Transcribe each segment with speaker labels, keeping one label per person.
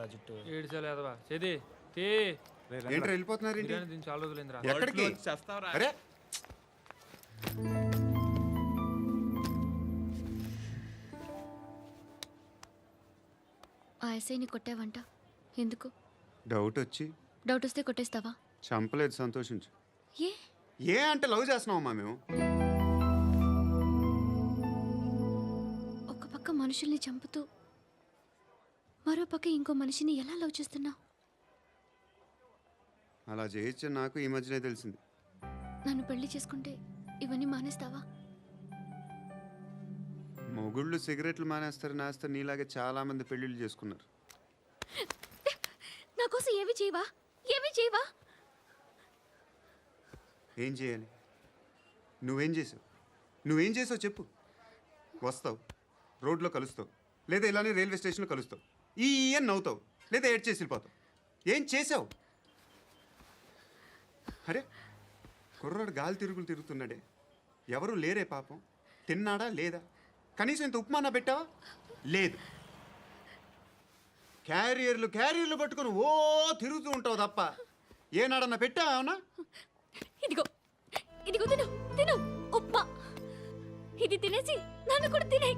Speaker 1: Project.
Speaker 2: ఏడ్చలేదవా చేది తీ
Speaker 3: ఏంట్రా వెళ్ళిపోతున్నారు ఏంటి?
Speaker 2: బిర్యానీ తిని చాలా రోజులైందిరా.
Speaker 3: ఎక్కడికి? అరే
Speaker 4: ఆ ఎస్ఐని కొట్టావంట ఎందుకు?
Speaker 3: డౌట్ వచ్చి.
Speaker 4: డౌట్ వస్తే కొట్టేస్తావా?
Speaker 3: చంపలేదు, సంతోషించు.
Speaker 4: ఏ
Speaker 3: ఏ అంటే లవ్ చేస్తున్నావమ్మా మేము.
Speaker 4: ఒక పక్క మనుషుల్ని చంపుతూ మరో పక్క ఇంకో మనిషిని ఎలా లవ్ చేస్తున్నావు?
Speaker 3: అలా చేయొచ్చు నాకు ఈ మధ్యనే తెలిసింది.
Speaker 4: నన్ను పెళ్లి చేసుకుంటే ఇవన్నీ మానేస్తావా?
Speaker 3: మొగుళ్ళు సిగరెట్లు మానేస్తారు, నేస్తారు. నీలాగే చాలా మంది పెళ్లిళ్ళు చేసుకున్నారు.
Speaker 4: నా కోసం ఏవి చేయవా? ఏవి చేయవా?
Speaker 3: ఏం చేయాలి? నువ్వేం చేసావు? నువ్వేం చేసావు చెప్పు. వస్తావు, రోడ్లో కలుస్తావు, లేదా ఇలానే రైల్వే స్టేషన్లో కలుస్తావు, ఈ అని నవ్వుతావు, లేదా ఏడ్ చేసి వెళ్ళిపోతావు. ఏం చేసావు? అరే కుర్రాడు గాలి తిరుగులు తిరుగుతున్నాడే, ఎవరు లేరే పాపం. తిన్నాడా లేదా? కనీసం ఇంత ఉప్మానా పెట్టావా? లేదు. క్యారియర్లు పట్టుకొని ఓ తిరుగుతూ ఉంటావు తప్ప ఏనాడన్నా పెట్టావా? అవునా?
Speaker 4: ఇదిగో ఇదిగో తిను తిను ఉప్మా. ఇది తినేసి నన్ను కూడా తినే.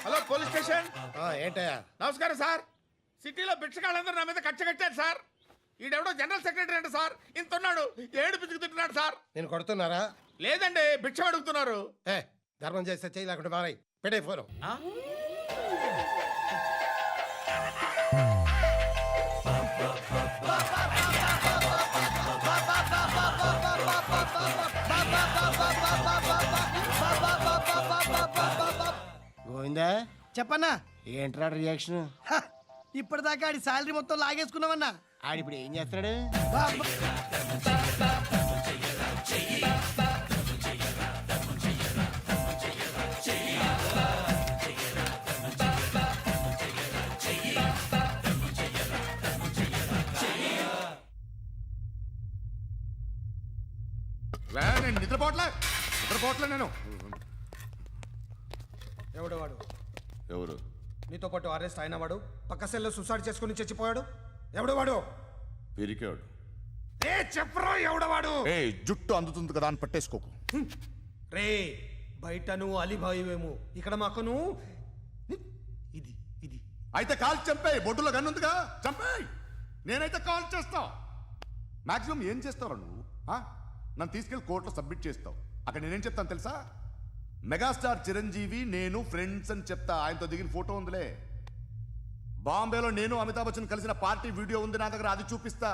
Speaker 5: Hello police station.
Speaker 1: ఏంటయ్యా?
Speaker 5: నమస్కారం సార్. సిటీలో భిక్షగాళ్ళందరూ నా మీద కట్ట కట్టారు సార్. ఈడెవడో జనరల్ సెక్రటరీ అంట సార్. ఇంత ఉన్నాడు, ఏడు పిచ్చుకు తింటున్నాడు సార్.
Speaker 1: నేను కొడుతున్నారా?
Speaker 5: లేదండి, భిక్ష అడుగుతున్నారు.
Speaker 1: ఏ ధర్మం చేస్తే చెయ్యి, లేకుండా మారాయి. పెట్టే ఫోను. గోవిందా
Speaker 6: చెప్పన్నా.
Speaker 1: ఏంట్రా రియాక్షన్?
Speaker 6: ఇప్పటిదాకా ఆడి శాలరీ మొత్తం లాగేసుకున్నావన్నా.
Speaker 1: ఆడిప్పుడు ఏం చేస్తున్నాడు?
Speaker 5: నేను నిద్రపోవట్లే నేను.
Speaker 6: ఎవడు వాడు?
Speaker 5: ఎవరు?
Speaker 6: నీతో పాటు అరెస్ట్ అయిన వాడు, పక్క సెల్లో సూసైడ్ చేసుకుని చచ్చిపోయాడు. ఎవడు వాడు?
Speaker 5: పిరికాడు.
Speaker 6: రే చెప్పరా ఎవడవాడు?
Speaker 5: ఏ జుట్టు అందుతుంది కదా అని పట్టేసుకోకు.
Speaker 6: రే బయట నువ్వు అలీబాయివేమో, ఇక్కడ మాకు నువ్వు ఇది ఇది.
Speaker 5: అయితే కాల్ చంపేయి. బొడ్డులో గన్నుందిగా, చంపేయి. నేనైతే కాల్ చేస్తా. మాక్సిమం ఏం చేస్తావు నువ్వు? నన్ను తీసుకెళ్లి కోర్టులో సబ్మిట్ చేస్తావు. అక్కడ నేనేం చెప్తాను తెలుసా? మెగాస్టార్ చిరంజీవి నేను ఫ్రెండ్స్ అని చెప్తా. ఆయనతో దిగిన ఫోటో ఉందిలే. బాంబేలో నేను అమితాబ్ బచ్చన్ కలిసిన పార్టీ వీడియో ఉంది నా దగ్గర, అది చూపిస్తా.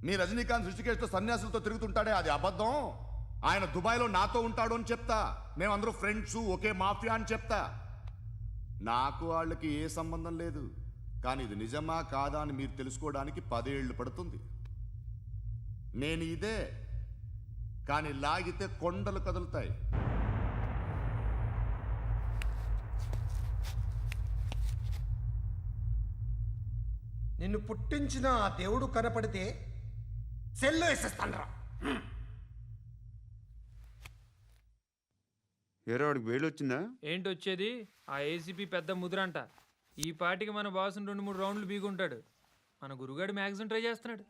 Speaker 5: మీ రజనీకాంత్ ఋషికేష్తో సన్యాసులతో తిరుగుతుంటాడే, అది అబద్ధం. ఆయన దుబాయ్లో నాతో ఉంటాడు అని చెప్తా. మేమందరూ ఫ్రెండ్స్, ఒకే మాఫియా అని చెప్తా. నాకు వాళ్ళకి ఏ సంబంధం లేదు. కానీ ఇది నిజమా కాదా అని మీరు తెలుసుకోవడానికి 10 ఏళ్ళు పడుతుంది. నేను ఇదే, కానీ లాగితే కొండలు కదులుతాయి.
Speaker 6: నిన్ను పుట్టించిన ఆ దేవుడు కనపడితే సెల్లో వేసేస్తానరా.
Speaker 3: ఏరో వాడికి వేలు వచ్చిందా?
Speaker 2: ఏంటి వచ్చేది? ఆ ఏసీపీ పెద్ద ముద్రంట. ఈ పాటికి మన బాసుని 2-3 రౌండ్లు బీగుంటాడు. మన గురుగాడు మ్యాక్సిమం ట్రై చేస్తున్నాడు.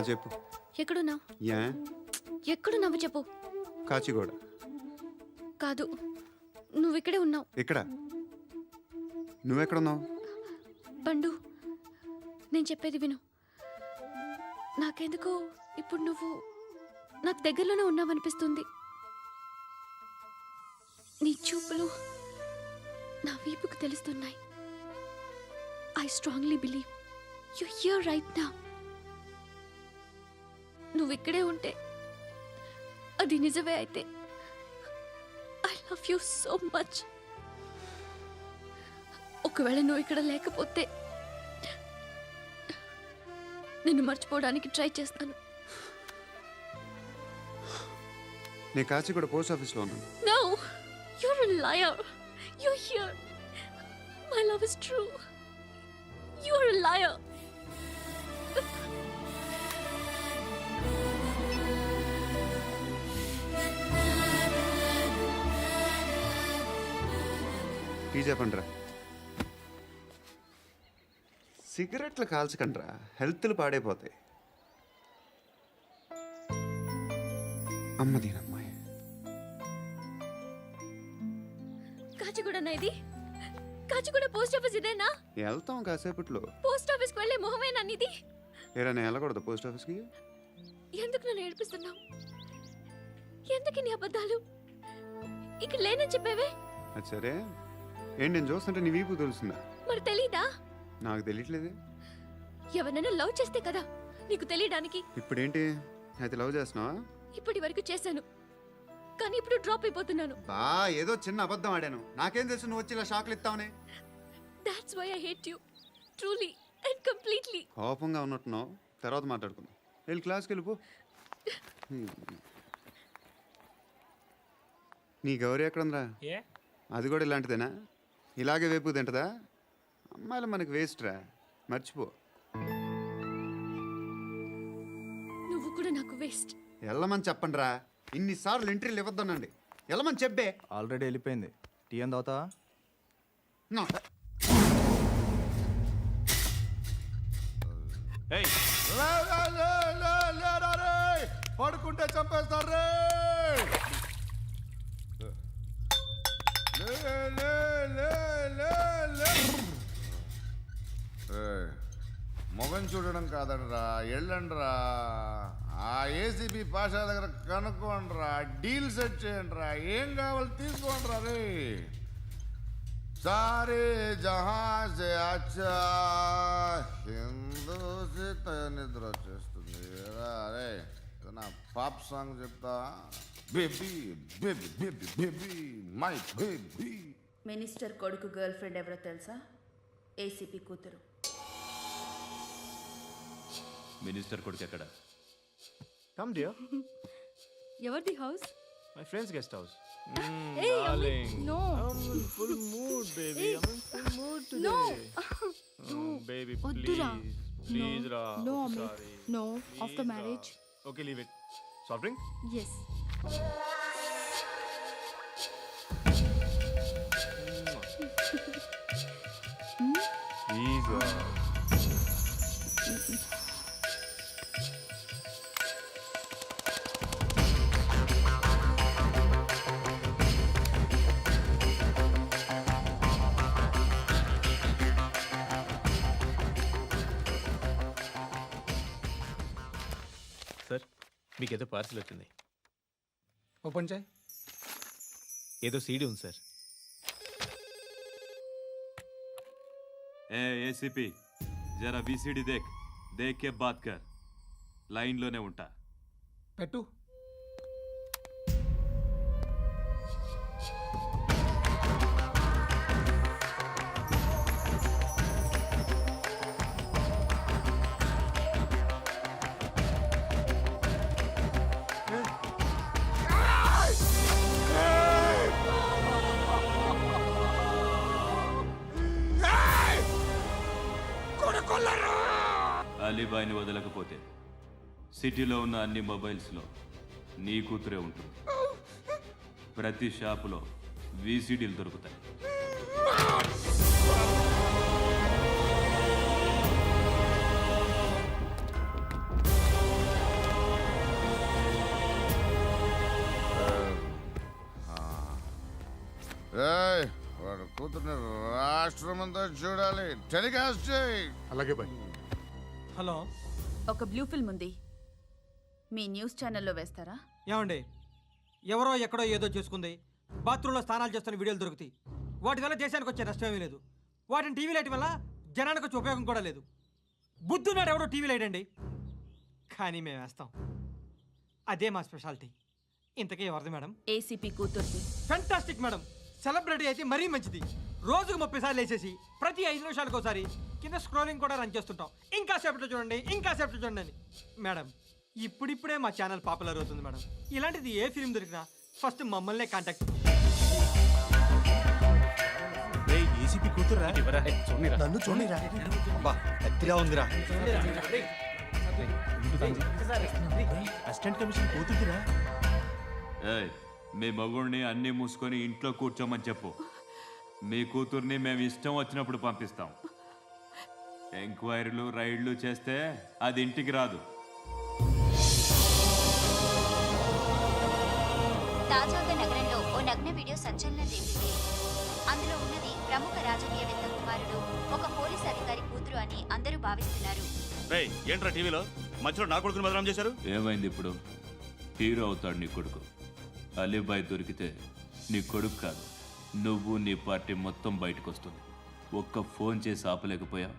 Speaker 3: చెప్పు.
Speaker 4: ఎక్కడున్నావు?
Speaker 3: యా
Speaker 4: ఎక్కడున్నావు చెప్పు.
Speaker 3: కాచిగూడ.
Speaker 4: కాదు, నువ్వు ఇక్కడే ఉన్నావు.
Speaker 3: ఇక్కడ నువ్వెక్కడున్నావు?
Speaker 4: పండు, నేను చెప్పేది విను. నాకెందుకో ఇప్పుడు నువ్వు నాకు దగ్గరలోనే ఉన్నావనిపిస్తుంది. నీ చూపులు నా వీపుకు తెలుస్తున్నాయి. I strongly believe you here right now. నువ్వు ఇక్కడే ఉంటే అది నిజమే అయితే I love you so much. ఒకవేళ నువ్వు ఇక్కడ లేకపోతే నిన్ను మర్చిపోవడానికి ట్రై చేస్తాను.
Speaker 3: నేను కాచిగూడ పోస్ట్ ఆఫీస్లో ఉన్నాను.
Speaker 4: No, you're a liar. You're here. My love is true. You're a liar.
Speaker 3: Tea చెప్పండిరా. సిగరెట్లు కాల్చకండ్రా, హెల్త్లు పాడైపోతాయి. అమ్మదీనమ్మాయి.
Speaker 4: కాచిగూడనా ఇది? కాచిగూడ పోస్ట్ ఆఫీస్ ఇదేనా?
Speaker 3: వెళ్తాం కాసేపట్లో.
Speaker 4: పోస్ట్ ఆఫీస్కి వెళ్ళే మొహమేనా నీది?
Speaker 3: ఏరా నేను వెళ్ళకూడదు పోస్ట్ ఆఫీస్కి?
Speaker 4: ఎందుకు నన్ను ఏడిపిస్తున్నావు? ఎందుకు నీ అబద్ధాలు? ఇక్కడ లేనని చెప్పేవే.
Speaker 3: అది సరే, ఏంటి నేను చూస్తుంటే నీ వీపు తెలుస్తుందా?
Speaker 4: మరి తెలీదా?
Speaker 3: నాకు తెలియట్లేదే.
Speaker 4: ఎవరైనా లవ్ చేస్తే కదా నీకు తెలియడానికి.
Speaker 3: ఇప్పుడేంటి అయితే లవ్ చేస్తున్నావా?
Speaker 4: ఇప్పటి వరకు చేశాను, కానీ ఇప్పుడు డ్రాప్ అయిపోతున్నాను.
Speaker 3: ఏదో చిన్న అబద్ధం ఆడాను. నాకేం తెలుసు నువ్వు వచ్చి ఇలా షాక్లు ఇస్తావని.
Speaker 4: That's why I hate you. Truly and completely.
Speaker 3: కోపంగా ఉన్నట్టున్నావు, తర్వాత మాట్లాడుకుందాం. వెళ్ళి క్లాస్కి వెళ్ళిపో. నీ గౌరీ ఎక్కడుందిరా?
Speaker 2: ఏ
Speaker 3: అది కూడా ఇలాంటిదేనా? ఇలాగే వేపు తింటదా? అమ్మాయిలు మనకి వేస్ట్ రా, మర్చిపో.
Speaker 4: నువ్వు కూడా నాకు వేస్ట్.
Speaker 3: వెళ్ళమని చెప్పండి రా. ఇన్నిసార్లు ఎంట్రీలు ఇవ్వద్దనండి. వెళ్ళమని చెప్పే.
Speaker 7: ఆల్రెడీ వెళ్ళిపోయింది. టీ అని తాగుతావా?
Speaker 3: నా.
Speaker 7: ఏయ్,
Speaker 5: పడుకుంటే చంపేస్తారు రే. మొగం చూడడం కాదండ్రా, వెళ్ళండ్రా. ఆ ఏసీబీ పాషా దగ్గర కనుక్కోండిరా, డీల్ సెట్ చేయండిరా, ఏం కావాలి తీసుకోండిరా రే. సారే జహా సే అచ్చా హిందూ నిద్ర వచ్చేస్తుంది రే. నా పాప్ సాంగ్ చెప్తా. Baby baby baby baby my baby.
Speaker 8: Minister కొడుకు గర్ల్ ఫ్రెండ్ ఎవరో తెలుసా? ఏసీపీ కూతురు.
Speaker 9: మినిస్టర్ కొడుకు ఎక్కడ?
Speaker 7: Come dear.
Speaker 4: ఎవరిది house?
Speaker 7: My friends guest house.
Speaker 4: No.
Speaker 7: Full mood baby. Full mood today. Baby
Speaker 10: వద్దురా.
Speaker 7: ప్లీజ్ రా.
Speaker 10: No, Amit. No, after marriage.
Speaker 7: Okay, leave it. Soft drink?
Speaker 10: Yes.
Speaker 7: Please రా.
Speaker 9: Sir, మీకేదో parcel వచ్చింది.
Speaker 6: Open చేయి.
Speaker 9: ఏదో CD ఉంది sir.
Speaker 11: ACP జరా BCD దేక్, దేక్ కే bath కర్. లైన్లోనే ఉంటా.
Speaker 6: పెట్టు.
Speaker 11: అలీబాయిని వదలకపోతే సిటీలో ఉన్న అన్ని మొబైల్స్లో నీ కూతురే ఉంటుంది. ప్రతి షాపులో వీసీడీలు దొరుకుతాయి.
Speaker 5: ఏయ్, వాడు కూతుర్ని రాష్ట్రం అంతా చూడాలి. టెలికాస్ట్ చేయి.
Speaker 12: అలాగే బాయ్.
Speaker 6: హలో,
Speaker 8: ఒక బ్లూ ఫిల్మ్ ఉంది, మీ న్యూస్ ఛానల్లో వేస్తారా?
Speaker 6: ఏమండి, ఎవరో ఎక్కడో ఏదో చేసుకుంది, బాత్రూంలో స్నానాలు చేస్తున్న వీడియోలు దొరుకుతాయి. వాటి వల్ల దేశానికి వచ్చే నష్టం ఏమీ లేదు. వాటిని టీవీ లైట్ వల్ల జనానికి వచ్చే ఉపయోగం కూడా లేదు. బుద్ధున్నాడు ఎవడో టీవీ లైట్ అండి, కానీ మేము వేస్తాం. అదే మా స్పెషాలిటీ. ఇంతకీ ఎవరిది మేడం?
Speaker 8: ఏసీపీ కూతుర్ది.
Speaker 6: Fantastic madam. సెలబ్రిటీ అయితే మరీ మంచిది. రోజుకు 30 సార్లు వేసేసి ప్రతి 5 నిమిషాలకు ఒకసారి కింద స్క్రోలింగ్ కూడా రన్ చేస్తుంటాం. ఇంకా సేపట్లో చూడండి, ఇంకా సేపట్లో చూడండి అని. మేడం, ఇప్పుడిప్పుడే మా ఛానల్ పాపులర్ అవుతుంది మేడం. ఇలాంటిది ఏ ఫిల్మ్ దొరికినా ఫస్ట్ మమ్మల్నే కాంటాక్ట్.
Speaker 9: ఏసీపీ కూతురా?
Speaker 1: నన్ను చూడరా
Speaker 9: అతిగా ఉందిరా. అసిస్టెంట్ కమిషన్ కూతురురా?
Speaker 11: ఏయ్, మీ మగుడిని అన్నీ మూసుకొని ఇంట్లో కూర్చోమని చెప్పు. మీ కూతుర్ని మేము ఇష్టం వచ్చినప్పుడు పంపిస్తాం. ఎంక్వైరీలు రైడ్లు చేస్తే అది ఇంటికి రాదు.
Speaker 13: తాజాగా నగరంలో ఓ నగ్న వీడియో సంచలనం రేపింది. అందులో ఉన్నది ప్రముఖ రాజకీయవేత్త కుమారుడు, ఒక పోలీస్ అధికారి కూతురు అని అందరూ భావిస్తున్నారు.
Speaker 7: ఏంట్రా టీవీలో మధ్యలో నా కొడుకుని బదనాం చేశారు?
Speaker 11: ఏమైంది ఇప్పుడు? హీరో అవుతాడు నీ కొడుకు. అలీబాయ్ దొరికితే నీ కొడుకు కాదు, నువ్వు నీ పార్టీ మొత్తం బయటకు వస్తుంది. ఒక్క ఫోన్ చేసి ఆపలేకపోయా,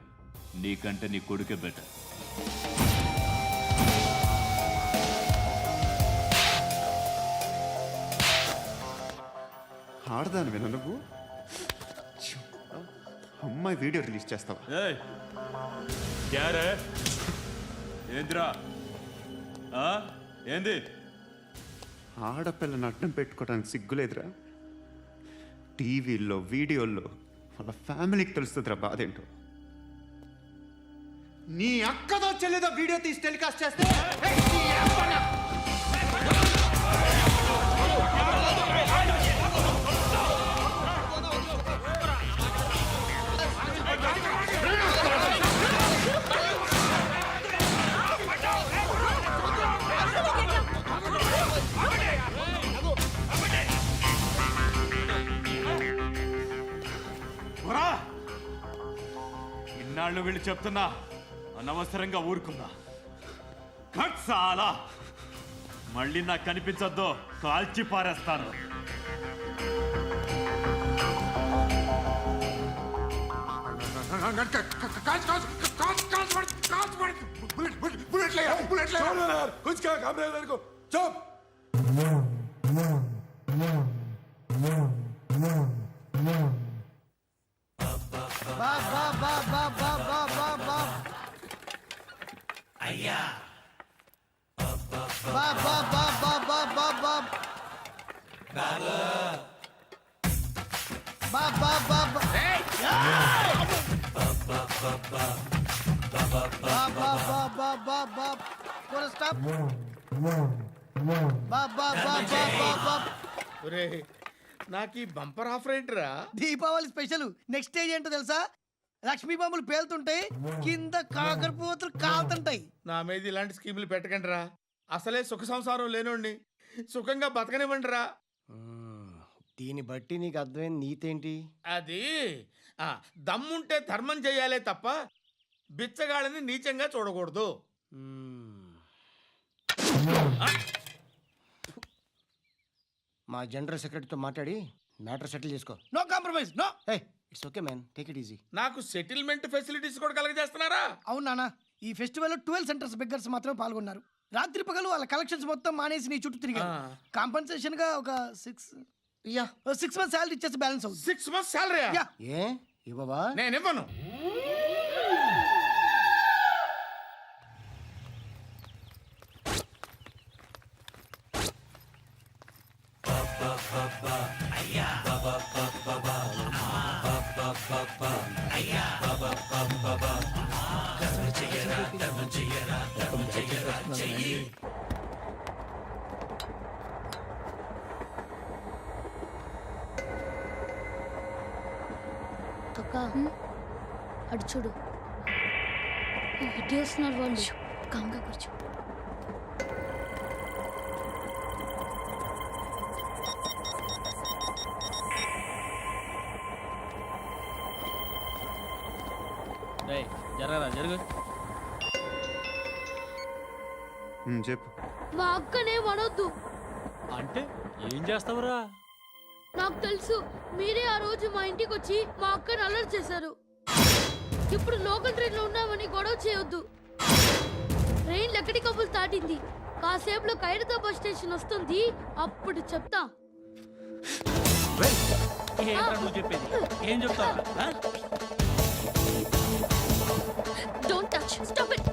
Speaker 11: నీకంటే నీ కొడుకే బెటర్.
Speaker 3: ఆడదాను విన నువ్వు. అమ్మాయి వీడియో రిలీజ్ చేస్తావా?
Speaker 11: ఏయ్, క్యారే ఏంద్రా? ఏంది?
Speaker 3: ఆడపిల్లని అడ్డం పెట్టుకోవడానికి సిగ్గులేదురా? టీవీల్లో వీడియోల్లో వాళ్ళ ఫ్యామిలీకి తెలుస్తుందిరా బాధేంటో. నీ అక్కదో చెల్లిదో వీడియో తీసి టెలికాస్ట్ చేస్తే
Speaker 11: ఇన్నాళ్ళు వీళ్ళు చెప్తున్నా అనవసరంగా ఊరుకుందా. కట్ సాలా, మళ్ళీ నాకు కనిపించొద్దు, కాల్చి పారేస్తాను.
Speaker 1: అయ్యా
Speaker 6: నాకు ఈ బంపర్ ఆఫర్ ఏంటిరా?
Speaker 1: దీపావళి స్పెషల్. నెక్స్ట్ స్టేజ్ ఏంటో తెలుసా? లక్ష్మీ బాంబులు పేలుతుంటాయి, కింద కాకరపువ్వుతులు కాలుతుంటాయి.
Speaker 6: నా మీద ఇలాంటి స్కీములు పెట్టకండి రా. అసలే సుఖ సంసారం లేనోడిని సుఖంగా బతకనివ్వండి రా.
Speaker 1: దీన్ని బట్టి నీకు అర్థమైన నీతేంటి?
Speaker 6: అది దమ్ముంటే ధర్మం చెయ్యాలే తప్ప బిచ్చగాళ్ళని నీచంగా చూడకూడదు.
Speaker 1: మా జనరల్ సెక్రటరీతో మాట్లాడి మ్యాటర్ సెటిల్ చేసుకో. No compromise, no. It's okay man, take it easy.
Speaker 6: నాకు సెటిల్మెంట్ ఫెసిలిటీస్ కూడా కలగజేస్తున్నారా?
Speaker 1: అవును నాన్న, ఈ ఫెస్టివల్ 12 సెంటర్స్ బెగ్గర్స్ మాత్రమే పాల్గొన్నారు. రాత్రి పగలు వాళ్ళ కలెక్షన్స్ మొత్తం మానేసి నీ చుట్టూ తిరిగారు. కాంపన్సేషన్ గా ఒక 6 మంత్స్ సాలరీ ఇచ్చేసి బ్యాలెన్స్ అవుతుంది.
Speaker 6: 6 మంత్స్ సాలరీ?
Speaker 1: ఏ ఇవ్వవా?
Speaker 6: నేను ఇవ్వను.
Speaker 10: అక్క అటు చూడు, ఇటు వస్తున్నారు వాళ్ళు.
Speaker 4: కామ్గా కూర్చో.
Speaker 6: జరగరా జరుగు.
Speaker 3: చెప్పు.
Speaker 10: మా అక్కనే వడొద్దు.
Speaker 6: అంటే ఏం చేస్తావురా?
Speaker 10: నాకు తెలుసు, మీరే ఆ రోజు మా ఇంటికి వచ్చి మా అక్కని అల్లరి చేశారు. ఇప్పుడు లోకల్ ట్రైన్ లో ఉన్నామని గొడవ చేయొద్దు. ట్రైన్ ఎక్కడి కబుల్ దాటింది. కాసేపులో ఖైరతాబాద్ స్టేషన్ వస్తుంది, అప్పుడు చెప్తా.
Speaker 6: నువ్వు చెప్పేది ఏం చెప్తావు?
Speaker 4: Don't touch, stop it.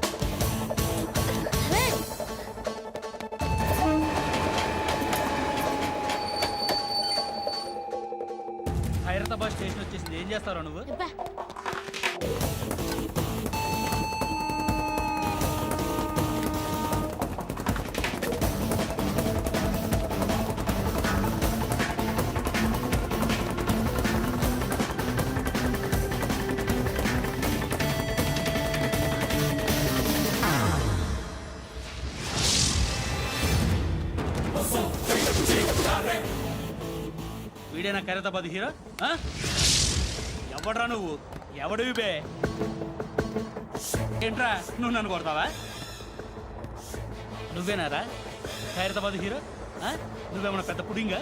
Speaker 6: Khairatabad station వచ్చేసింది, ఏం చేస్తారా నువ్వు? వీడేనా ఖైరతాబాద్ హీరో? ఎవడ్రా నువ్వు? ఎవడివి బే? ఏంట్రా నువ్వు నన్ను కొడతావా? నువ్వేనారా ఖైరతాబాద్ హీరో? నువ్వేమన్నా పెద్ద పుడింగా?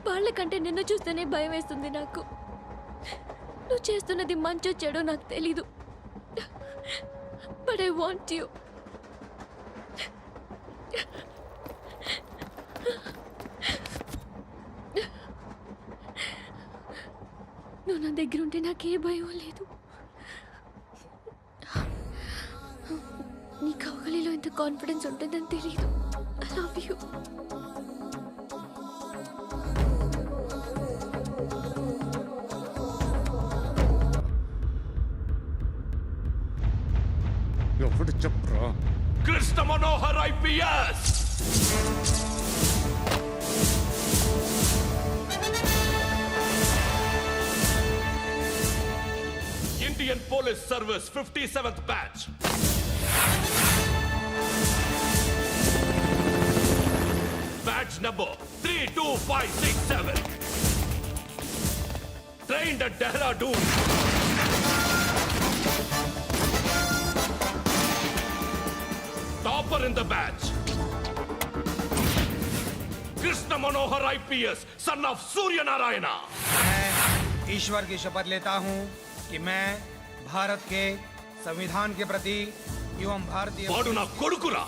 Speaker 4: వాళ్ళకంటే నిన్ను చూస్తేనే భయం వేస్తుంది నాకు. నువ్వు చేస్తున్నది మంచో చెడో నాకు తెలీదు, బట్ ఐ వాంట్ యూ. నువ్వు నా దగ్గర ఉంటే నాకే భయం లేదు. నీ కౌగలిలో ఎంత కాన్ఫిడెన్స్ ఉంటుందని తెలీదు. I love you.
Speaker 5: ఎవడు చెప్పరా?
Speaker 7: Krishna Manohar IPS. Indian police service 57th batch. Batch number 32567. Trained at Dehradun. Topper in the batch. Krishna Manohar IPS, son of Surya Narayana.
Speaker 6: मैं ईश्वर की शपथ लेता हूँ कि मैं भारत के संविधान के प्रति एवं भारतीय
Speaker 7: వాడు నా కొడుకురా.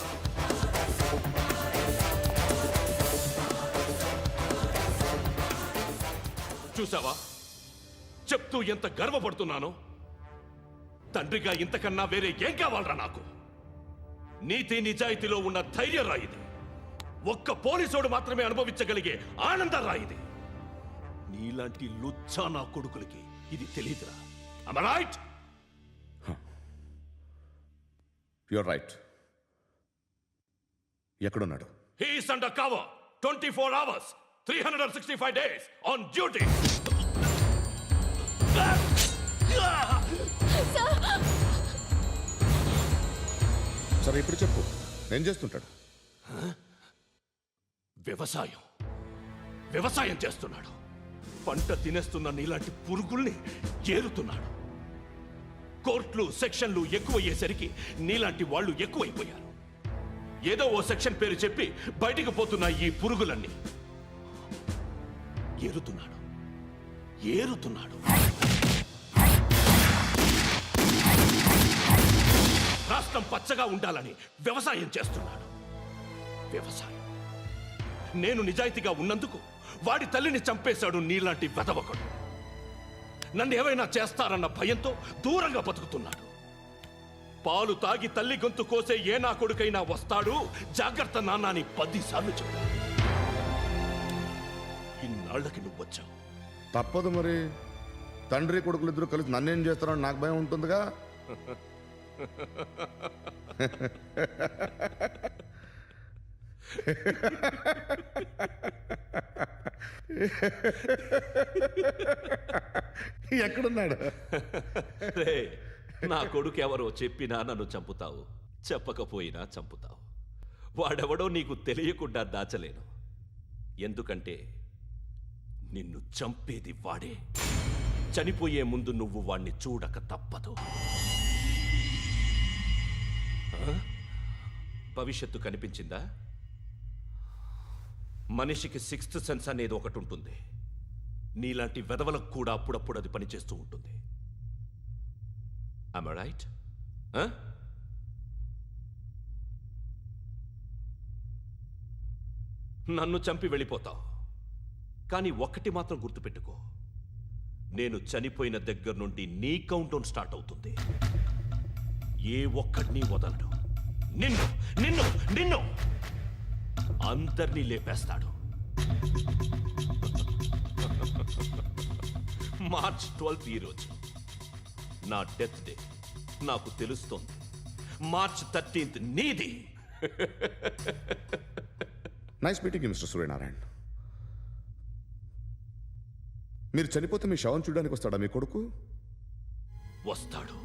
Speaker 7: చూసావా చెప్తూ ఎంత గర్వపడుతున్నానో. తండ్రిగా ఇంతకన్నా వేరే ఏం కావాలరా నాకు? నీతి నిజాయితీలో ఉన్న ధైర్యం రా ఇది. ఒక్క పోలీసోడు మాత్రమే అనుభవించగలిగే ఆనందం రా ఇది. నీలాంటి లుచ్చా నా కొడుకులకి ఇది తెలియదురా. Am I right?
Speaker 5: You're right. ఎక్కడున్నాడు?
Speaker 7: He is under cover 24 hours 365 days on duty.
Speaker 5: సరే ఇప్పుడు చెప్పు ఏం చేస్తుంటాడు?
Speaker 7: వ్యవసాయం వ్యవసాయం చేస్తున్నాడు. పంట తినేస్తున్న నీలాంటి పురుగుల్ని ఏరుతున్నాడు. కోర్టులు సెక్షన్లు ఎక్కువయ్యేసరికి నీలాంటి వాళ్ళు ఎక్కువైపోయారు. ఏదో ఓ సెక్షన్ పేరు చెప్పి బయటికి పోతున్న ఈ పురుగులన్నీ ఏరుతున్నాడు. రాష్ట్రం పచ్చగా ఉండాలని వ్యవసాయం చేస్తున్నాడు. వ్యవసాయం. నేను నిజాయితీగా ఉన్నందుకు వాడి తల్లిని చంపేశాడు నీలాంటి వెధవకుడు. నన్ను ఏమైనా చేస్తారన్న భయంతో దూరంగా బతుకుతున్నాడు. పాలు తాగి తల్లి గొంతు కోసే ఏ నా కొడుకైనా వస్తాడు, జాగ్రత్త నాన్న అని 10 సార్లు చెప్పాడు. ఇన్నాళ్ళకి నువ్వు వచ్చావు.
Speaker 5: తప్పదు మరి. తండ్రి కొడుకులు ఇద్దరు కలిసి నన్నేం చేస్తారని నాకు భయం ఉంటుందిగా. ఎక్కడున్నాడు?
Speaker 7: రే, నా కొడుకు ఎవరో చెప్పినా నన్ను చంపుతావు, చెప్పకపోయినా చంపుతావు. వాడెవడో నీకు తెలియకుండా దాచలేను. ఎందుకంటే నిన్ను చంపేది వాడే. చనిపోయే ముందు నువ్వు వాణ్ణి చూడక తప్పదు. భవిష్యత్తు కనిపించిందా? మనిషికి 6th సెన్స్ అనేది ఒకటి ఉంటుంది. నీలాంటి వెధవలకు కూడా అప్పుడప్పుడు అది పనిచేస్తూ ఉంటుంది. Am I right? నన్ను చంపి వెళ్ళిపోతావు. కానీ ఒక్కటి మాత్రం గుర్తుపెట్టుకో, నేను చనిపోయిన దగ్గర నుండి నీ కౌంటౌన్ స్టార్ట్ అవుతుంది. ఏ ఒక్కడిని వదలడు. నిన్ను నిన్ను నిన్ను అందరినీ లేపేస్తాడు. మార్చ్ 12 ఈరోజు నా డెత్ డే. నాకు తెలుస్తోంది. మార్చ్ 13 నీది.
Speaker 5: Nice meeting mister Suryanarayana. మీరు చనిపోతే మీ శవం చూడడానికి వస్తాడా మీ కొడుకు?
Speaker 7: వస్తాడు.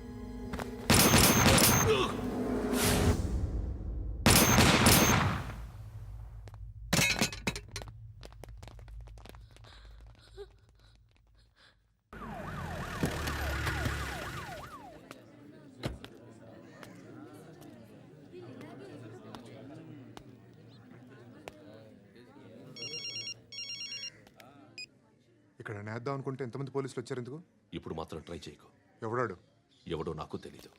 Speaker 12: ఇక్కడ నేద్దాం అనుకుంటే ఎంతమంది పోలీసులు వచ్చారు ఎందుకు?
Speaker 7: ఇప్పుడు మాత్రం ట్రై చేయకు.
Speaker 12: ఎవడాడు?
Speaker 7: ఎవడో నాకు తెలీదు.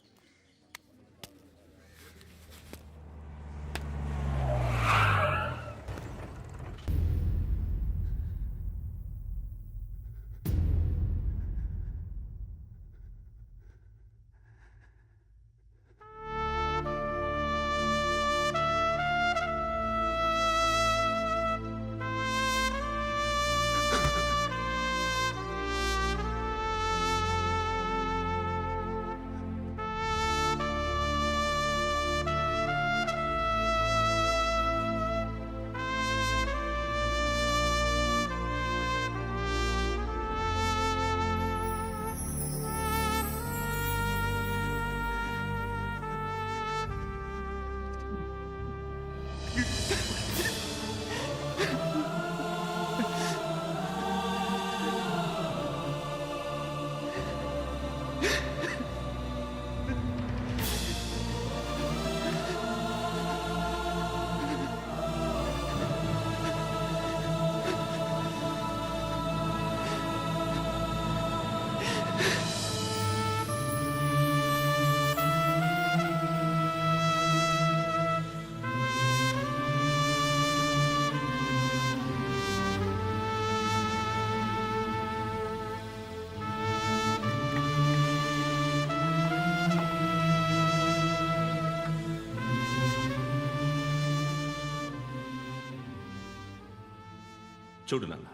Speaker 7: చూడు నాన్న,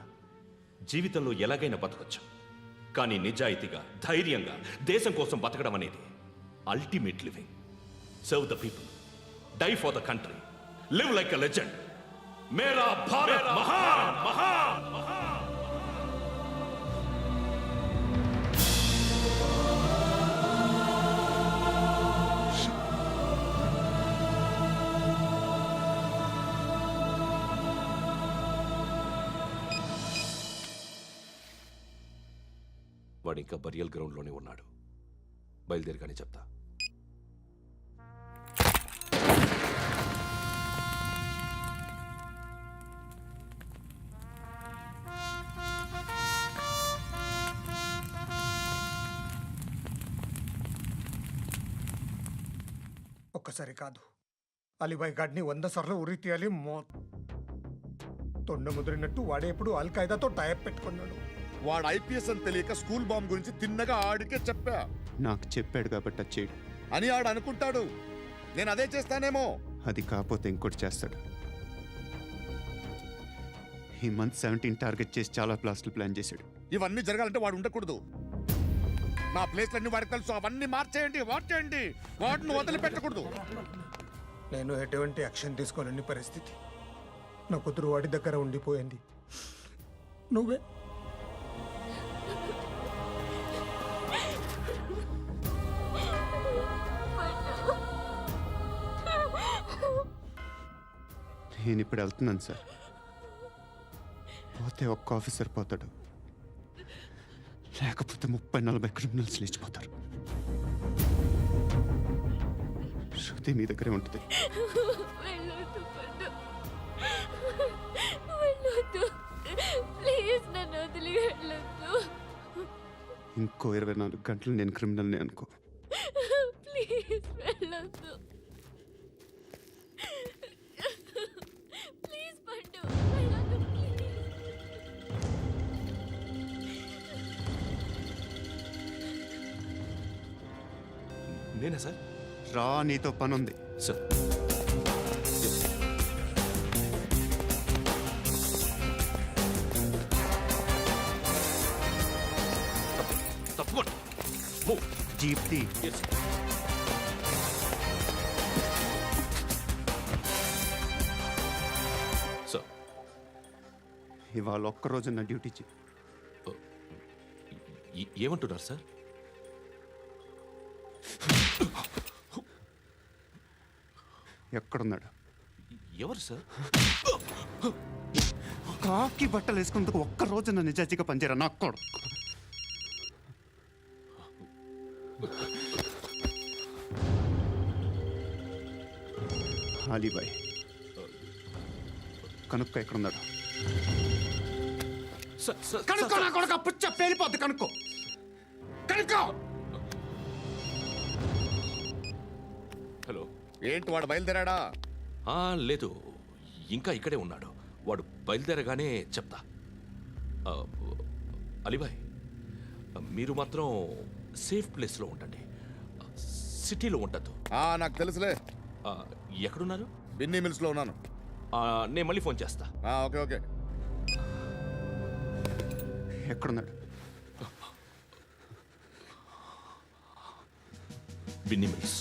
Speaker 7: జీవితంలో ఎలాగైనా బతకొచ్చు. కానీ నిజాయితీగా, ధైర్యంగా దేశం కోసం బతకడం అనేది ultimate living. Serve the people, die for the country, live like a legend. మేరా భారత్ మహాన్ మహాన్ మహాన్. వాడు ఇంకా బరియల్ గ్రౌండ్లోనే ఉన్నాడు. బయలుదేరగానే చెప్తా.
Speaker 1: ఒక్కసారి కాదు, అలీబాయ్ గాడిని 100 సార్లు ఉరి తీయాలి. తొండ ముదిరినట్టు వాడే ఎప్పుడు అల్ ఖైదాతో టైప్ పెట్టుకున్నాడు.
Speaker 5: వాడు ఐపీఎస్ అని తెలియక స్కూల్ బాంబ్ గురించి తిన్నగా ఆడికే చెప్పా
Speaker 3: నాకు చెప్పాడు కాబట్టి అది చేయడు
Speaker 5: అని ఆడు అనుకుంటాడు. నేను అదే చేస్తానేమో.
Speaker 3: అది కాకపోతే ఇంకోటి చేస్తాడు. ఈ మంత్ 17 టార్గెట్ చేసి చాలా బ్లాస్టులు ప్లాన్ చేశాడు.
Speaker 5: ఇవన్నీ జరగాలంటే వాడు ఉండకూడదు. నా ప్లేస్లన్నీ వాడికి తెలుసు. అవన్నీ మార్చేయండి, మార్చేయండి. వాటిని వదిలిపెట్టకూడదు.
Speaker 1: నేను ఎటువంటి యాక్షన్ తీసుకోలేని పరిస్థితి. నా కూతురు వాడి దగ్గర ఉండిపోయింది. నువ్వే
Speaker 3: నేను ఇప్పుడు వెళ్తున్నాను సార్. పోతే ఒక్క ఆఫీసర్ పోతాడు, లేకపోతే 30-40 క్రిమినల్స్ లేచిపోతారు. శృతి మీ దగ్గరే ఉంటుంది. ఇంకో 24 గంటలు నేను క్రిమినల్ని అనుకో.
Speaker 10: ప్లీజ్ వెళ్ళొద్దు. ప్లీజ్ పండు వెళ్ళొద్దు.
Speaker 7: నేనా సార్?
Speaker 3: రా, నీతో పనుంది.
Speaker 7: సార్ తప్పకుండా
Speaker 3: జీప్తి
Speaker 7: సార్.
Speaker 3: ఇవాళ ఒక్కరోజు నా డ్యూటీ చేయి.
Speaker 7: ఏమంటున్నారు సార్?
Speaker 3: ఎక్కడున్నాడు?
Speaker 7: ఎవరు సార్?
Speaker 3: కాకి బట్టలు వేసుకున్నందుకు ఒక్కరోజు నా నిజాజీగా పనిచేయరా నా కొడుకు. అలీబాయ్ కనుక్కో, ఎక్కడున్నాడు? కనుక్కో నా కొడుకు. పుచ్చ పేలిపోద్ది. కనుక్కో, కనుక్కో.
Speaker 7: హలో,
Speaker 5: ఏంటి వాడు బయలుదేరాడా?
Speaker 7: లేదు, ఇంకా ఇక్కడే ఉన్నాడు. వాడు బయలుదేరగానే చెప్తా. అలీబాయ్, మీరు మాత్రం సేఫ్ ప్లేస్లో ఉండండి, సిటీలో ఉండద్దు.
Speaker 5: నాకు తెలుసులే.
Speaker 7: ఎక్కడున్నారు?
Speaker 5: బిన్నీ మిల్స్లో ఉన్నాను.
Speaker 7: నేను మళ్ళీ ఫోన్ చేస్తా.
Speaker 5: Okay okay.
Speaker 3: ఎక్కడున్నాడు?
Speaker 7: బిన్నీ మిల్స్.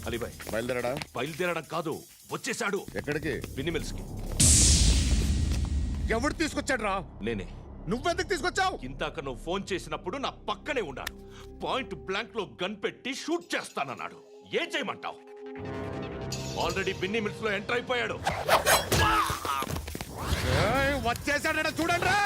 Speaker 7: అలీబాయ్
Speaker 5: బయలుదేరాడా?
Speaker 7: బయలుదేరడం కాదు, వచ్చేసాడు.
Speaker 5: ఎక్కడికి?
Speaker 7: బిన్నీ మిల్స్ కి.
Speaker 5: ఎవడు తీసుకొచ్చాడు రా?
Speaker 7: నేనే.
Speaker 5: నువ్వెందుకు తీసుకొచ్చావు?
Speaker 7: ఇందాక నువ్వు ఫోన్ చేసినప్పుడు నా పక్కనే ఉన్నాడు. పాయింట్ బ్లాంక్ లో గన్ పెట్టి షూట్ చేస్తానన్నాడు. ఏం చేయమంటావు? ఆల్రెడీ బిన్నీ మిల్స్ లో ఎంటర్ అయిపోయాడు.
Speaker 5: వచ్చేసాడ చూడండి రా.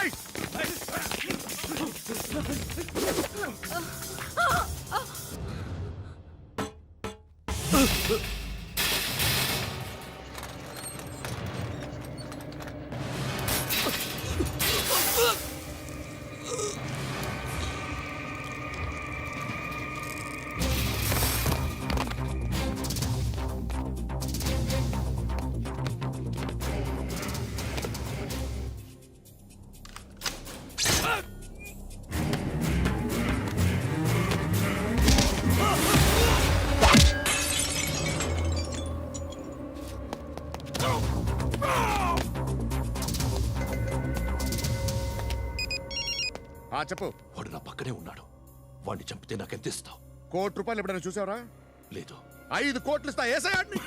Speaker 5: చెప్పు.
Speaker 7: వాడు నా పక్కనే ఉన్నాడు. వాడిని చంపితే నాకెంత ఇస్తావు?
Speaker 5: ₹1 కోటి ఎప్పుడైనా చూసావరా?
Speaker 7: లేదు.
Speaker 5: 5 కోట్లు ఇస్తా. ఏసయాడిని.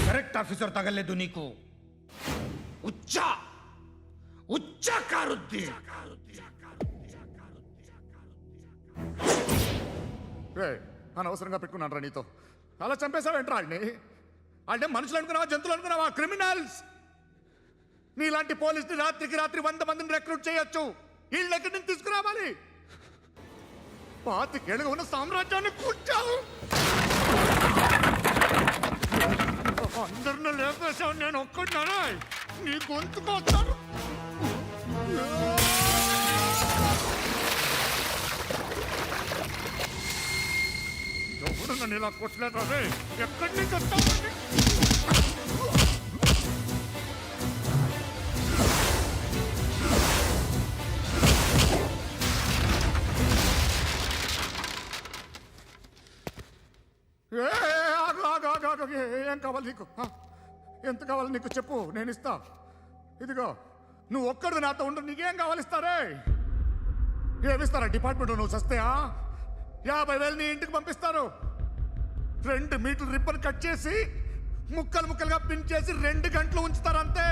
Speaker 14: కరెక్ట్ ఆఫీసర్ తగలేదు నీకు. ఉచ్చ కారుద్ది.
Speaker 5: అనవసరంగా పెట్టుకున్నాను రా నీతో. అలా చంపేశావేంట్రా ఆయన్ని? అంటే మనుషులు అనుకున్నావా, జంతువులు అనుకున్నావా? క్రిమినల్స్. నీలాంటి పోలీసుని రాత్రికి రాత్రి 100 మందిని రిక్రూట్ చేయొచ్చు. వీళ్ళు ఎక్కడి నుంచి తీసుకురావాలి? 25 ఏళ్ళుగా ఉన్న సామ్రాజ్యాన్ని కూర్చావు. అందరిని లేపేశావు, నేను ఒక్కడినారా? నీ గొంతుకొస్తాను. ఎవడు నన్ను ఇలా కొట్టలేదా? ఎక్కడి నుంచి వస్తావు? ఏం కావాలి నీకు? ఎంత కావాలి నీకు చెప్పు, నేను ఇస్తా. ఇదిగో నువ్వు ఒక్కడు నాతో ఉండు. నీకేం కావాలి ఇస్తారే? ఏమిస్తారా డిపార్ట్మెంట్? నువ్వు సస్తేయా 50,000 నీ ఇంటికి పంపిస్తారు. 2 మీటర్ల రిబ్బన్ కట్ చేసి ముక్కలు ముక్కలుగా పిన్ చేసి 2 గంటలు ఉంచుతారు అంతే.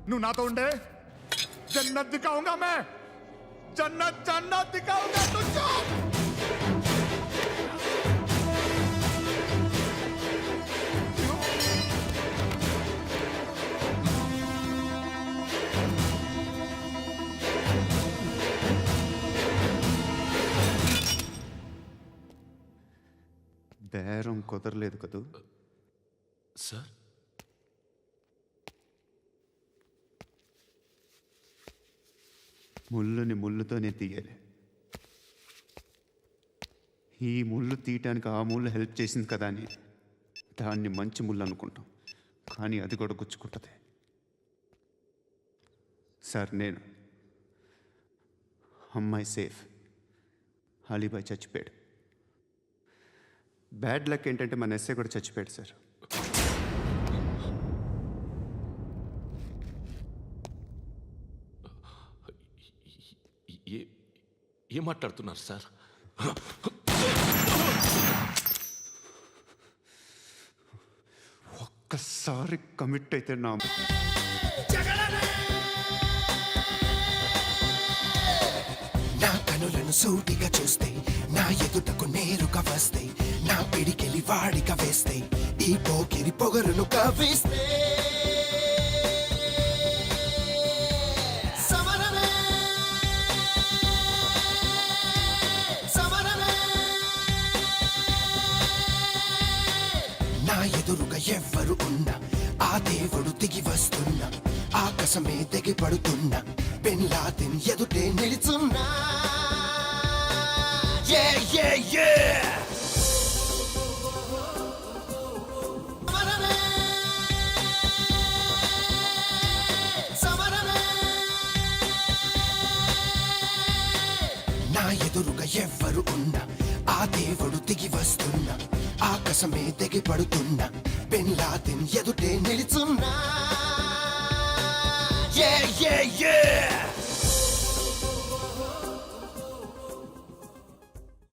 Speaker 5: నువ్వు నాతో ఉండే జన్నత్ దిఖాऊंगा मैं. జన్నత్ దిఖాऊंगा तुझको.
Speaker 3: బేరం కుదరలేదు కదూ
Speaker 7: సార్?
Speaker 3: ముళ్ళుని ముళ్ళుతోనే తీయాలి. ఈ ముళ్ళు తీయటానికి ఆ ముళ్ళు హెల్ప్ చేసింది కదా అని దాన్ని మంచి ముళ్ళు అనుకుంటాం, కానీ అది కూడా గుచ్చుకుంటుంది. సార్, నేను అమ్మాయి సేఫ్, అలీబాయ్ చచ్చిపోయాడు. బ్యాడ్ లక్ ఏంటంటే మన ఎస్ఐ కూడా చచ్చిపోయాడు సార్.
Speaker 7: ఏం మాట్లాడుతున్నారు సార్?
Speaker 3: ఒక్కసారి కమిట్ అయితే నా
Speaker 15: కనులను సూటిగా చూస్తే, నా ఎదుటకు నేరుగా వస్తే, నా పిడికెలి వాడిగా వేస్తే, ఈ పోకిరి పొగరును కవిస్తే సమరమే సమరమే. నా ఎదురుగా ఎవ్వరు ఉన్నా, ఆ దేవుడు దిగి వస్తున్నా, ఆకాశమే దిగి పడుతున్నా, బిన్ లాదెన్ ఎదుటే నిలుచున్నా. Yeah, yeah, yeah! సమరమే సమరమే. నా ఎదురుగా ఎవ్వరు ఉన్నా, ఆ దేవుడు దిగి వస్తున్నా, ఆకాశమే దిగి పడుతున్నా, బిన్ లాదెన్ ఎదుటే నిలుచున్నా. Yeah, yeah, yeah!